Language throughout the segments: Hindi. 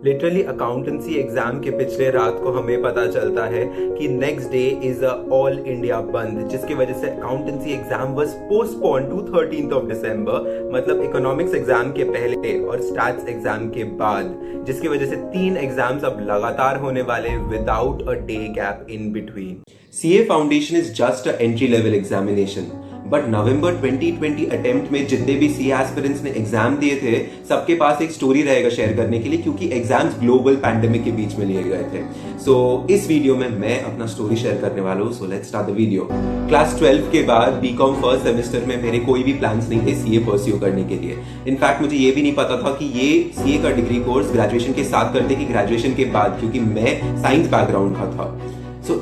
लिटरली अकाउंटेंसी एग्जाम के पिछले रात को हमें पता चलता है कि next day is a all India bandh, जिसकी वजह से accountancy exam was postpone to 13th of December, मतलब इकोनॉमिक्स एग्जाम के पहले और स्टैट्स एग्जाम के बाद, जिसकी वजह से 3 एग्जाम्स अब लगातार होने वाले without a day gap in between. CA foundation is just a entry level examination, but November 2020 attempt में जितने भी सीए एस्पिरेंट्स ने एग्जाम दिए थे, सबके पास एक स्टोरी रहेगा शेयर करने के लिए, क्योंकि एग्जाम्स ग्लोबल पैंडेमिक के बीच में लिए गए थे। सो इस वीडियो में मैं अपना स्टोरी शेयर करने वाला हूँ। So let's start the video. Class 12 के बाद बीकॉम फर्स्ट सेमेस्टर में मेरे कोई भी प्लान्स नहीं थे सीए परस्यू करने के लिए। इनफैक्ट मुझे ये भी नहीं पता था कि ये सीए का डिग्री कोर्स ग्रेजुएशन के साथ करते कि ग्रेजुएशन के बाद, क्योंकि मैं साइंस बैकग्राउंड का था।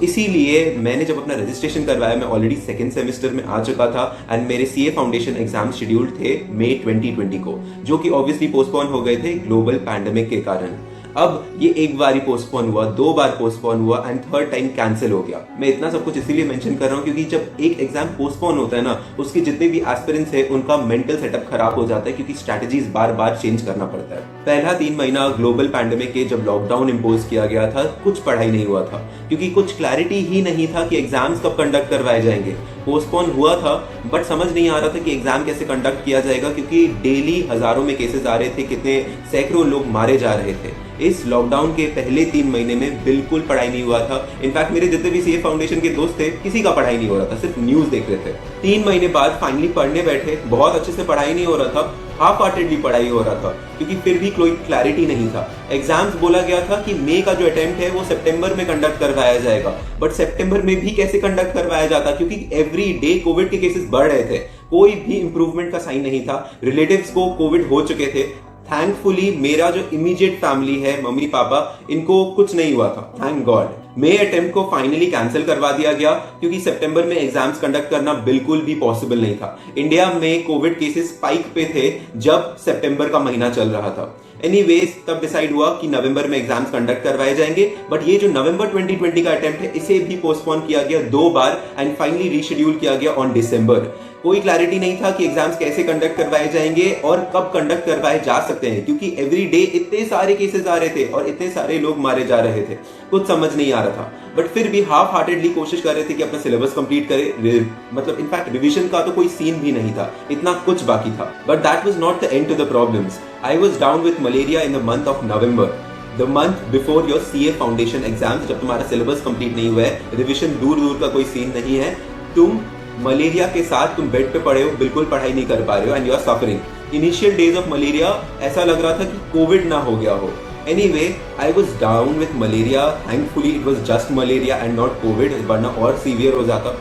इसीलिए मैंने जब अपना रजिस्ट्रेशन करवाया, मैं ऑलरेडी सेकंड सेमेस्टर में आ चुका था एंड मेरे सीए फाउंडेशन एग्जाम शेड्यूल्ड थे मई 2020 को, जो कि ऑब्वियसली पोस्टपोन हो गए थे ग्लोबल पैंडेमिक के कारण। अब ये एक बार ही पोस्टपोन हुआ, 2 बार पोस्टपोन हुआ एंड थर्ड टाइम कैंसिल हो गया। मैं इतना सब कुछ इसीलिए मेंशन कर रहा हूँ क्योंकि जब एक एग्जाम पोस्टपोन होता है ना, उसके जितने भी एस्पिरेंट्स हैं उनका मेंटल सेटअप खराब हो जाता है, क्योंकि स्ट्रेटजीज बार बार चेंज करना पड़ता है। पहला 3 महीना ग्लोबल पैंडेमिक के जब लॉकडाउन इम्पोज किया गया था, कुछ पढ़ाई नहीं हुआ था, क्योंकि कुछ क्लैरिटी ही नहीं था कि एग्जाम्स कब कंडक्ट करवाए जाएंगे। पोस्टपोन हुआ था बट समझ नहीं आ रहा था कि एग्जाम कैसे कंडक्ट किया जाएगा, क्योंकि डेली हजारों में केसेस आ रहे थे, कितने सैकड़ों लोग मारे जा रहे थे। इस लॉकडाउन के पहले 3 महीने में बिल्कुल पढ़ाई नहीं हुआ था। इनफैक्ट मेरे जितने भी सीए फाउंडेशन के दोस्त थे, किसी का पढ़ाई नहीं हो रहा था, सिर्फ न्यूज देख रहे थे। 3 महीने बाद फाइनली पढ़ने बैठे, बहुत अच्छे से पढ़ाई नहीं हो रहा था, हाफ हार्टेडली पढ़ाई हो रहा था, क्योंकि फिर भी कोई क्लैरिटी नहीं था। एग्जाम्स बोला गया था कि मई का जो अटेम्प्ट है वो सितंबर में कंडक्ट करवाया जाएगा, बट सितंबर में भी कैसे कंडक्ट करवाया जाता, क्योंकि एवरी डे कोविड के केसेस बढ़ रहे थे, कोई भी इंप्रूवमेंट का साइन नहीं था। रिलेटिव्स को कोविड हो चुके थे। थैंकफुली मेरा जो इमीडिएट फैमिली है, मम्मी पापा, इनको कुछ नहीं हुआ था, थैंक गॉड। मई अटेम्प्ट को फाइनली कैंसिल करवा दिया गया, क्योंकि सितंबर में एग्जाम्स कंडक्ट करना बिल्कुल भी पॉसिबल नहीं था। इंडिया में कोविड केसेस स्पाइक पे थे जब सितंबर का महीना चल रहा था। एनीवेज तब डिसाइड हुआ कि नवंबर में एग्जाम्स कंडक्ट करवाए जाएंगे, बट ये जो नवंबर 2020 का अटेम्प्ट है, इसे भी पोस्टपोन किया गया 2 बार एंड फाइनली रीशेड्यूल किया गया ऑन दिसंबर। कोई क्लैरिटी नहीं था कि एग्जाम्स कैसे कंडक्ट करवाए जाएंगे और कब कंडक्ट करवाए जा सकते हैं, क्योंकि एवरी डे इतने सारे केसेस आ रहे थे और इतने सारे लोग मारे जा रहे थे, कुछ समझ नहीं आ रहा था। बट फिर भी हाफ हार्टेडली कोशिश कर रहे थे कि अपना सिलेबस कंप्लीट करें। मतलब इनफैक्ट रिवीजन का तो कोई सीन भी नहीं था, इतना कुछ बाकी था। But that was not the end to the problems. I was down with malaria in the month of November, the month before your CA foundation exams, जब तुम्हारा सिलेबस कंप्लीट नहीं हुआ है, रिविजन दूर दूर का कोई सीन नहीं है, तुम मलेरिया के साथ तुम बेड पे पड़े हो, बिल्कुल पढ़ाई नहीं कर पा रहे हो and you are suffering. Initial days of malaria ऐसा लग रहा था कि कोविड ना हो गया हो। Anyway, I was down with malaria. Thankfully, it was just malaria and not COVID, वरना और severe हो जाता।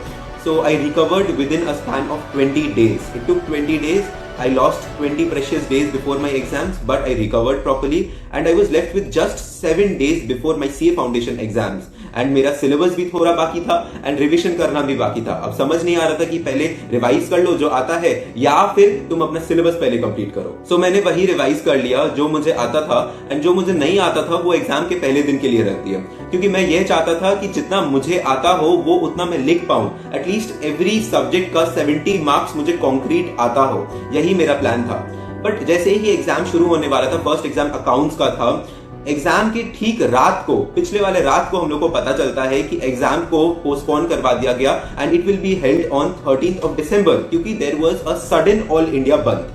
So I recovered within a span of 20 days. It took 20 days. I lost 20 precious days before my exams, but I recovered properly and I was left with just 7 days before my CA foundation exams. And मेरा सिलेबस भी थोड़ा बाकी था एंड रिविजन करना भी बाकी था। अब समझ नहीं आ रहा था कि पहले रिवाइज कर लो जो आता है, या फिर तुम अपना सिलेबस पहले कंप्लीट करो। सो मैंने वही रिवाइज कर लिया जो मुझे आता था, एंड जो मुझे नहीं आता था वो एग्जाम के पहले दिन के लिए रख दिया, क्योंकि मैं ये चाहता था कि जितना मुझे आता हो वो उतना मैं लिख पाऊं। एटलीस्ट एवरी सब्जेक्ट का 70 मार्क्स मुझे कॉन्क्रीट आता हो, यही मेरा प्लान था। बट जैसे ही एग्जाम शुरू होने वाला था, फर्स्ट एग्जाम अकाउंट्स का था, एग्जाम की ठीक रात को, पिछले वाले रात को हम लोग को पता चलता है कि एग्जाम को पोस्टपोन करवा दिया गया and it will be held on 13th of December, क्योंकि there was a sudden all India bandh,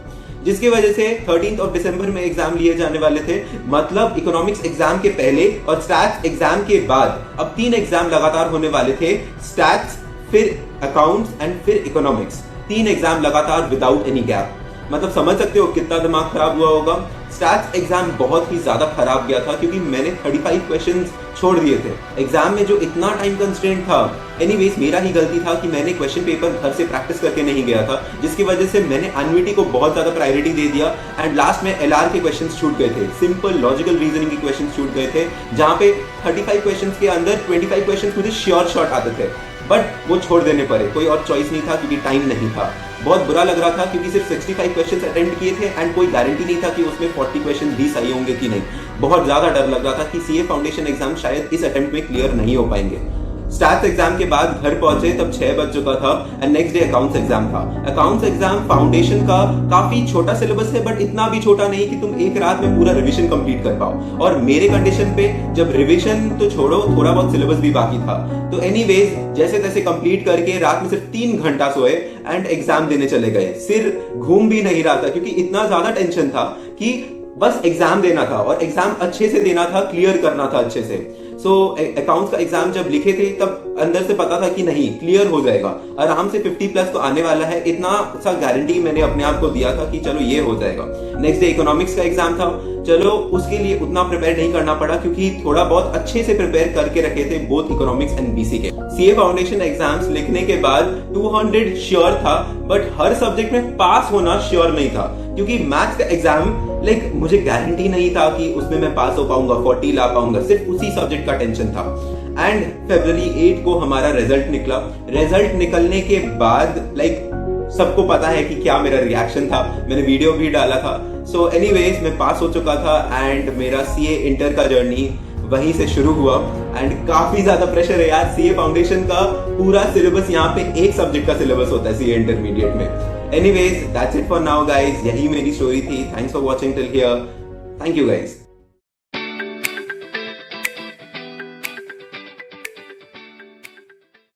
जिसकी वजह से 13th of December में एग्जाम लिए जाने वाले थे। मतलब इकोनॉमिक्स एग्जाम के पहले और स्टैट्स एग्जाम के बाद अब 3 एग्जाम लगातार होने वाले थे। स्टैट्स, फिर अकाउंट्स एंड फिर इकोनॉमिक्स, 3 एग्जाम लगातार विदाउट एनी गैप। मतलब समझ सकते हो कितना दिमाग खराब हुआ होगा। स्टैट्स एग्जाम बहुत ही ज्यादा खराब गया था, क्योंकि मैंने 35 क्वेश्चंस छोड़ दिए थे एग्जाम में, जो इतना टाइम कंस्ट्रेंट था। एनीवेज मेरा ही गलती था कि मैंने क्वेश्चन पेपर घर से प्रैक्टिस करके नहीं गया था, जिसकी वजह से मैंने एन्युइटी को बहुत ज्यादा प्रायोरिटी दे दिया एंड लास्ट में एलआर के क्वेश्चंस छूट गए थे, सिंपल लॉजिकल रीजनिंग के क्वेश्चंस छूट गए थे, जहां पे 35 क्वेश्चंस के अंदर 25 क्वेश्चंस मुझे श्योर शॉट आते थे, बट वो छोड़ देने पड़े, कोई और चॉइस नहीं था क्योंकि टाइम नहीं था। बहुत बुरा लग रहा था क्योंकि सिर्फ 65 क्वेश्चंस अटेम्प्ट किए थे एंड कोई गारंटी नहीं था कि उसमें 40 क्वेश्चन भी सही होंगे कि नहीं। बहुत ज्यादा डर लग रहा था कि सीए फाउंडेशन एग्जाम शायद इस अटेम्प्ट में क्लियर नहीं हो पाएंगे। स्टैट्स एग्जाम के बाद घर पहुंचे तब 6 बज चुका था and next day accounts exam था। अकाउंट्स एग्जाम फाउंडेशन का काफी छोटा सिलेबस है, बट इतना भी छोटा नहीं कि तुम एक रात में पूरा रिवीजन कंप्लीट कर पाओ। और मेरे कंडीशन पे जब रिवीजन तो छोड़ो, थोड़ा बहुत सिलेबस भी बाकी था। तो एनीवेज जैसे तैसे कंप्लीट करके रात में सिर्फ 3 घंटा सोए एंड एग्जाम देने चले गए। सिर घूम भी नहीं रहा था क्योंकि इतना ज्यादा टेंशन था कि बस एग्जाम देना था और एग्जाम अच्छे से देना था, क्लियर करना था अच्छे से। सो अकाउंट्स का एग्जाम जब लिखे थे तब अंदर से पता था कि नहीं, क्लियर हो जाएगा, आराम से 50 प्लस तो आने वाला है, इतना सा गारंटी मैंने अपने आप को दिया था कि चलो ये हो जाएगा। नेक्स्ट डे इकोनॉमिक्स का एग्जाम था, चलो उसके लिए उतना प्रिपेयर नहीं करना पड़ा क्योंकि थोड़ा बहुत अच्छे से प्रिपेयर करके रखे थे बोथ इकोनॉमिक्स एंड बीसी के। सीए फाउंडेशन एग्जाम्स लिखने के बाद 200 श्योर था, बट हर सब्जेक्ट में पास होना श्योर नहीं था क्योंकि मैथ्स का एग्जाम मुझे गारंटी नहीं था कि उसमें मैं पास हो पाऊंगा, 40 ला पाऊंगा, सिर्फ उसी सब्जेक्ट का टेंशन था। एंड February 8 को हमारा रिजल्ट निकला। रिजल्ट निकलने के बाद सबको पता है कि क्या मेरा रिएक्शन था, मैंने वीडियो भी डाला था। सो एनीवेज मैं पास हो चुका था एंड मेरा सीए इंटर का जर्नी वहीं से शुरू हुआ। एंड काफी ज्यादा प्रेशर है यार, सीए फाउंडेशन का पूरा सिलेबस यहाँ पे एक सब्जेक्ट का सिलेबस होता है सीए इंटरमीडिएट में। Anyways that's it for now guys, यही मेरी स्टोरी थी। Thanks for watching till here. Thank you guys.